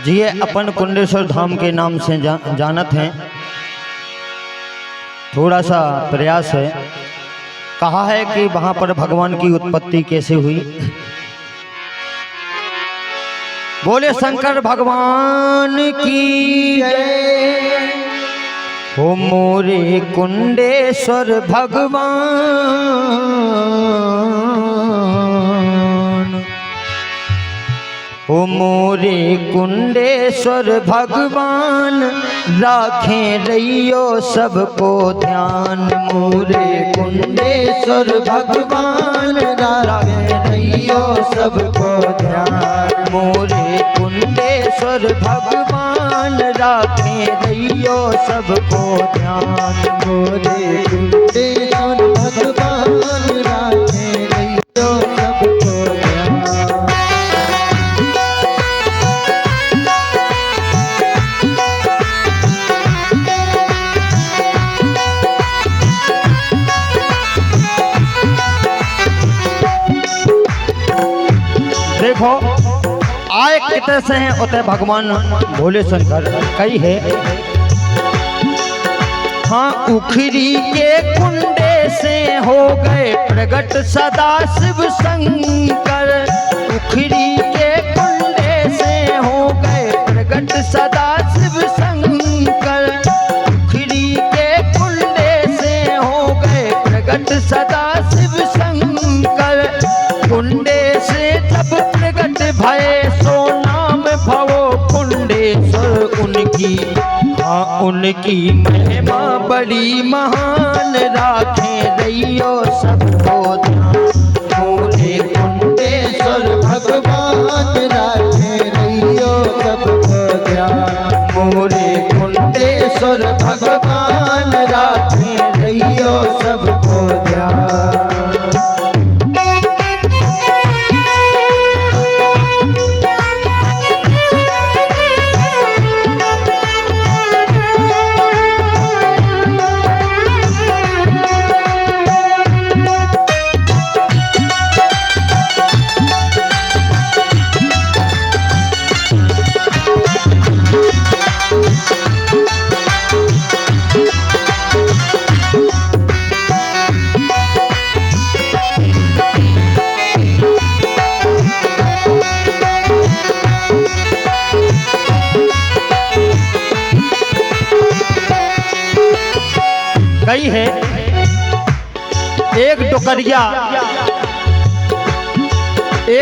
जिये अपन कुंडेश्वर धाम के नाम से जानत हैं। थोड़ा सा प्रयास है। कहा है कि वहां पर भगवान की उत्पत्ति कैसे हुई। बोले शंकर भगवान की जय हो मोरे कुंडेश्वर भगवान, हो मोरे कुंडेश्वर भगवान, राखें रहियो सबको ध्यान। मोरे कुंडेश्वर भगवान, राखें रहियो सबको ध्यान। मोरे कुंडेश्वर भगवान, राखें रहियो सबको ध्यान। मोरे कुंडेश्वर भगवान, राखें रहियो सबको ध्यान। देखो आए कितने से हैं उतने भगवान भोले शंकर कई है। हाँ उखरी के कुंडे से हो गए प्रगट सदा शिव शंकर। उखरी के कुंडे से हो गए प्रगट सदा शिव शंकर। उखरी के कुंडे से हो गए प्रगट सदा शिव शंकर। कुंडे से जब प्रगट भये सो नाम भवो कुंडेश्वर उनकी। हाँ उनकी महिमा बड़ी महान, राखें रहियो सबको ध्यान। मोरे कुंडेश्वर भगवान, राखें रहियो सबको ध्यान। मोरे कुंडेश्वर भगवान, राखें रहियो सबको ध्यान। कई है एक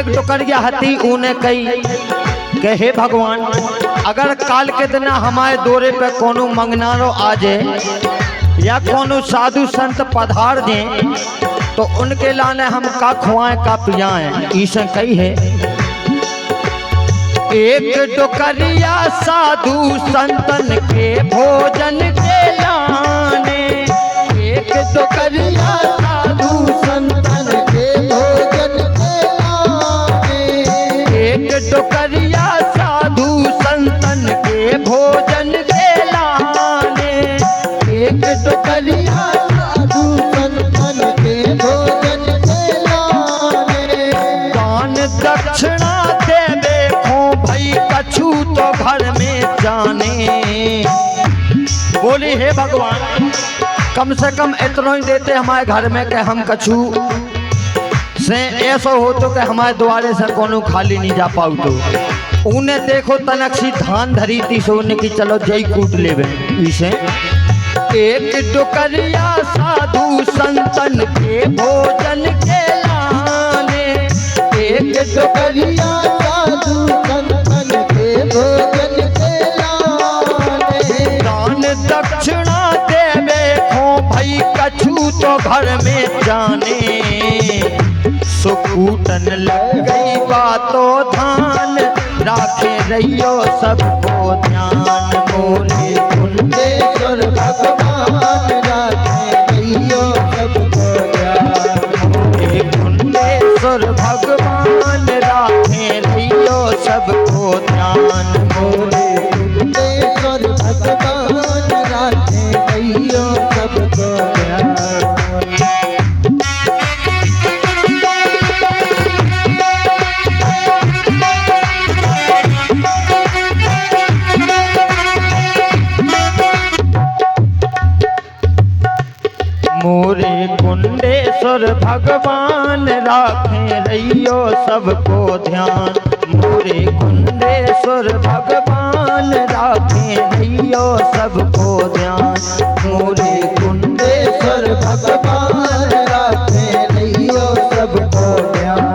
डुकरिया हती ऊने कई कहे भगवान अगर काल के दिन हमारे दौरे पे कोनो मंगनारो आ जाए या कोनो साधु संत पधार दें तो उनके लाने हम का खुआएं का पियाएं। ईसा कही है एक डुकरिया साधु संतन के भोजन के लाने। एक डुकरिया साधु संतन के भोजन के लाने। एक डुकरिया साधु संतन के भोजन के लाने। एक डुकरिया साधु संतन के भोजन के लाने। दान दक्षिणा दे देखो भाई कछु तो घर में जाने। बोली हे भगवान कम से कम इतना ही देते हमारे घर में कि हम कछु से ऐसा हो तो कि हमारे द्वारे से कोनो खाली नहीं जा पाऊ। तो उन्हें देखो तनक्षी धान धरी थी सोने की चलो जय कूट लेवे। इसे एक डुकरिया साधु संतन के भोजन के लाने। एक डुकरिया साधु संतन के भोजन के लाने। दान दक्षिणा देवे हो भाई कछु तो घर में जाने। सुकूटन लग गई बातों धान, राखे रहियो सबको ध्यान। मोरे कुंडेश्वर भगवान, राखे रहियो सबको ध्यान। मोरे कुंडेश्वर भगवान, राखे रहियो सबको ध्यान। मोरे कुंडेश्वर भगवान, राखे रहियो सबको ध्यान। भगवान राखें रहियो सबको ध्यान। मोरे कुंडेश्वर भगवान राखें रहियो सबको ध्यान। मोरे कुंडेश्वर भगवान राखें रहियो सबको ध्यान।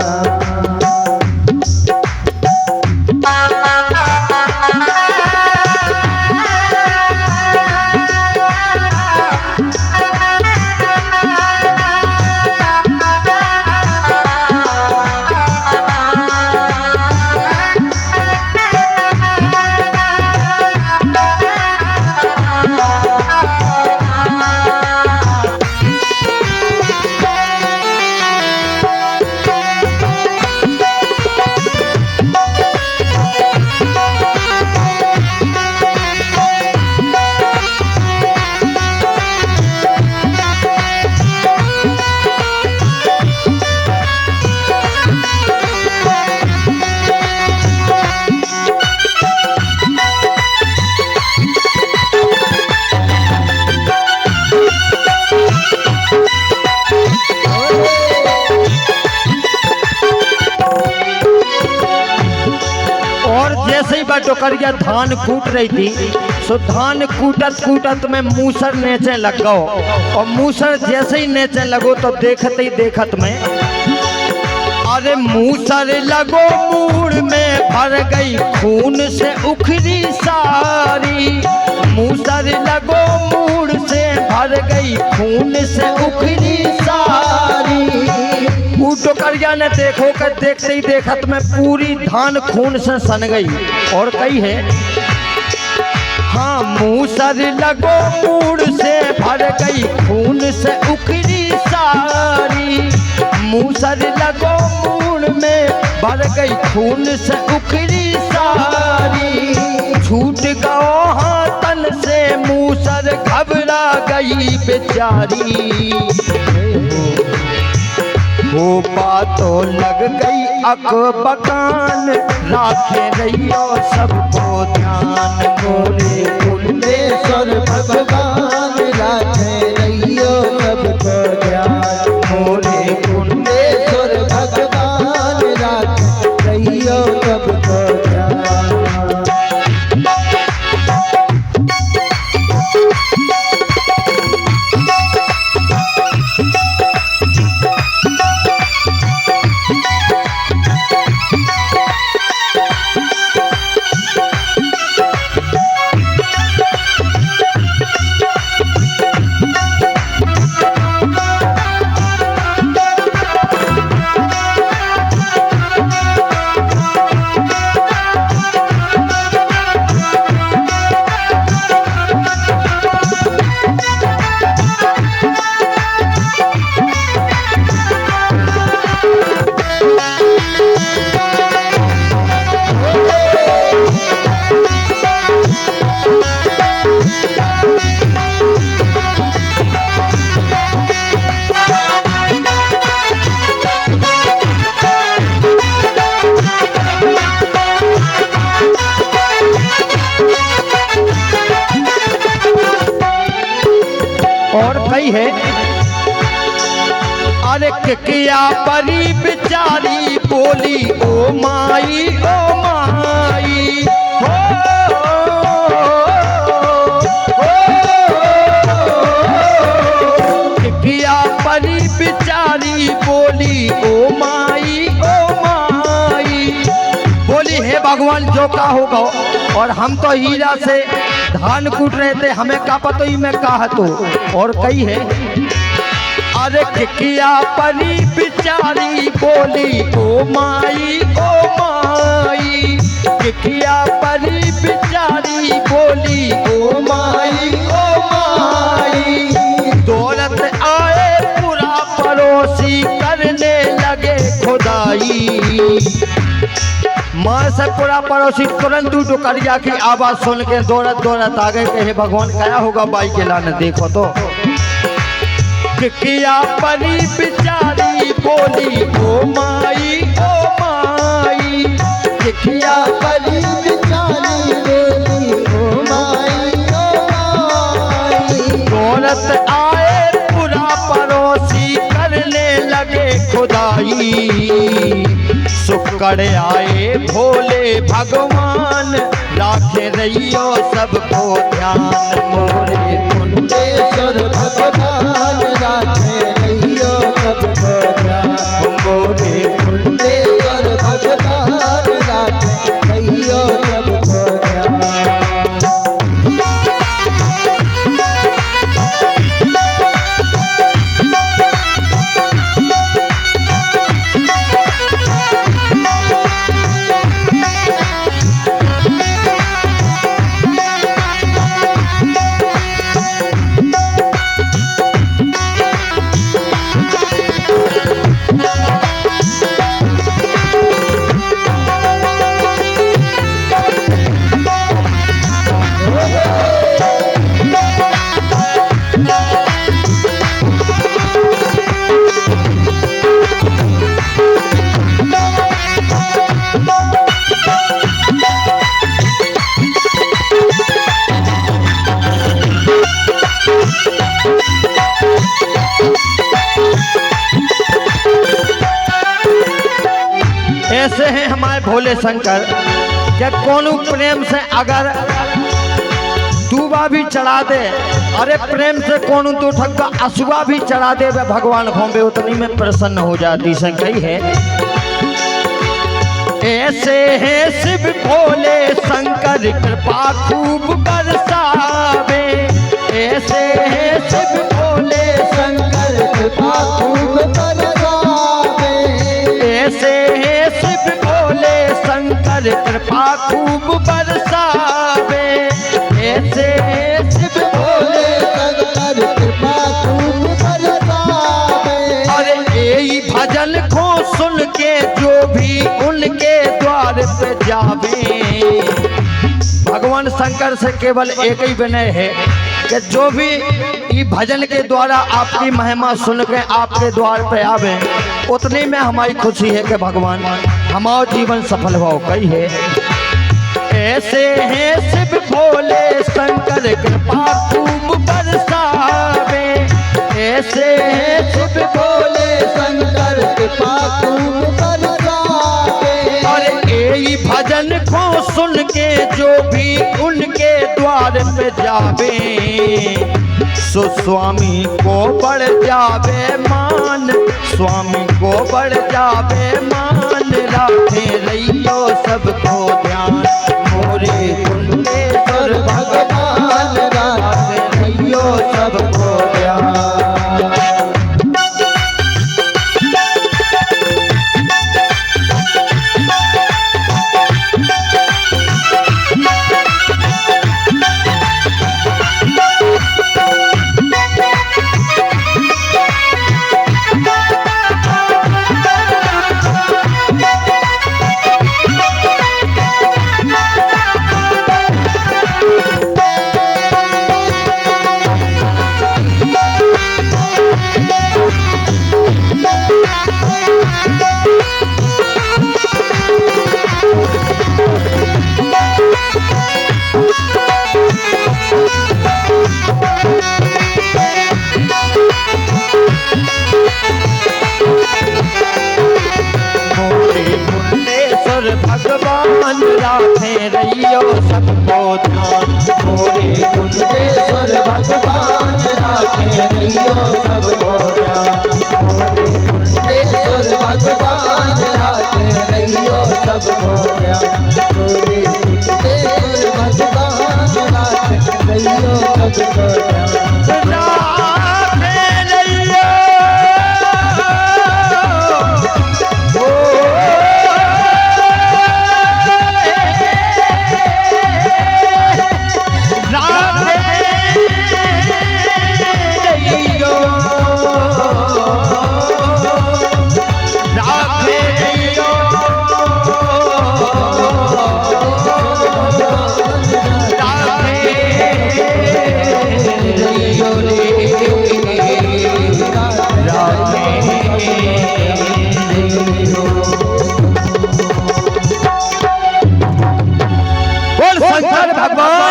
टोकरिया धान कूट रही थी, सो धान कूटत कूटत में मूसर नेचे लग गो, और मूसर जैसे ही नेचे लगो तो देखते ही देखत में अरे मूसर लगो मूड़ में भर गई खून से उखरी सारी। मूसर लगो मूड़ से भर गई खून से उखरी सारी। टोकरिया ने देखो कर देखते ही देखत में पूरी धान खून से सन गई। और कही है हाँ मूसर लगो मूड़ से भर गई खून से उखरी सारी। मूसर लगो मूड़ में भर गई खून से उखरी सारी। छूट गओ हाथन से मूसर घबरा गई बेचारी। वो बातों लग गई अक बकान राखे रहियो सबको ध्यान। मोरे कुंडेश्वर भगवान राखे रहियो सबको ध्यान। मोरे कुंडेश्वर भगवान राखे रहियो सबको ध्यान। और कही है अरे किया परी बिचारी बोली ओ माई हो, किया परी बिचारी बोली ओ माई बोली हे भगवान जो का होगा। और हम तो हीरा से धान कूट रहे थे, हमें का पतो ही में कहा तो। और कही है अरे किया परी बिचारी बोली ओ माई किया परी बिचारी बोली ओ माई दौलत आए पूरा पड़ोसी करने लगे खुदाई। माँ से पूरा पड़ोसी तुरंत टोकरिया की आवाज सुन के दौड़त दौड़त आ गए। कहे भगवान क्या होगा बाई के लाने देखो तो। किया परी बिचारी बोली ओ माई किया परी बिचारी बोली ओ माई दौलत आए पूरा पड़ोसी करने कर आए भोले भगवान, राखे रहियो सबको ध्यान। मोरे कुंडेश्वर भगवान राखे रहियो सबको ध्यान। मोरे कुंडेश्वर भगवान राखे रहियो सबको ध्यान। ऐसे हैं हमारे भोले शंकर कि कोनो प्रेम से अगर दूबा भी चढ़ा दे, अरे प्रेम से कोनो तो ठग्गा असुआ भी चढ़ा दे, वे भगवान खोबे उतनी में प्रसन्न हो जाती संकई है। ऐसे हैं शिव भोले शंकर कृपा खूब बरसावे। ऐसे हैं शिव भोले शंकर कृपा खूब बरसावे। ऐसे हैं शिव भोले शंकर कृपा खूब बरसावे। ऐसे हैं शिव भोले शंकर कृपा खूब बरसावे। अरे यही भजन को सुन के जो भी उनके द्वार पे जावे। भगवान शंकर से केवल एक ही विनय है कि जो भी ये भजन के द्वारा आपकी महिमा सुन के आपके द्वार पे आवे, उतनी में हमारी खुशी है कि भगवान हमारा जीवन सफल हो गई है। ऐसे हैं शिव भोले शंकर कृपा खूब बरसावे। ऐसे हैं शिव भोले शंकर कृपा खूब बरसावे। और यही भजन को सुन के जो भी उनके द्वार पे जावे, सो स्वामी को बढ़ जावे मान। स्वामी को बढ़ जावे मान, राखे रहियो सबको ध्यान। मोरे कुंडेश्वर भगवान राखे रहियो सबको ध्यान। भगवान राखे रहियो सबको ध्यान। मोरे कुंडेश्वर भगवान राखे रहियो सबको ध्यान। मोरे कुंडेश्वर भगवान राखे रहियो सबको ध्यान। मोरे कुंडेश्वर भगवान राखे रहियो सबको ध्यान। शंकर भगवान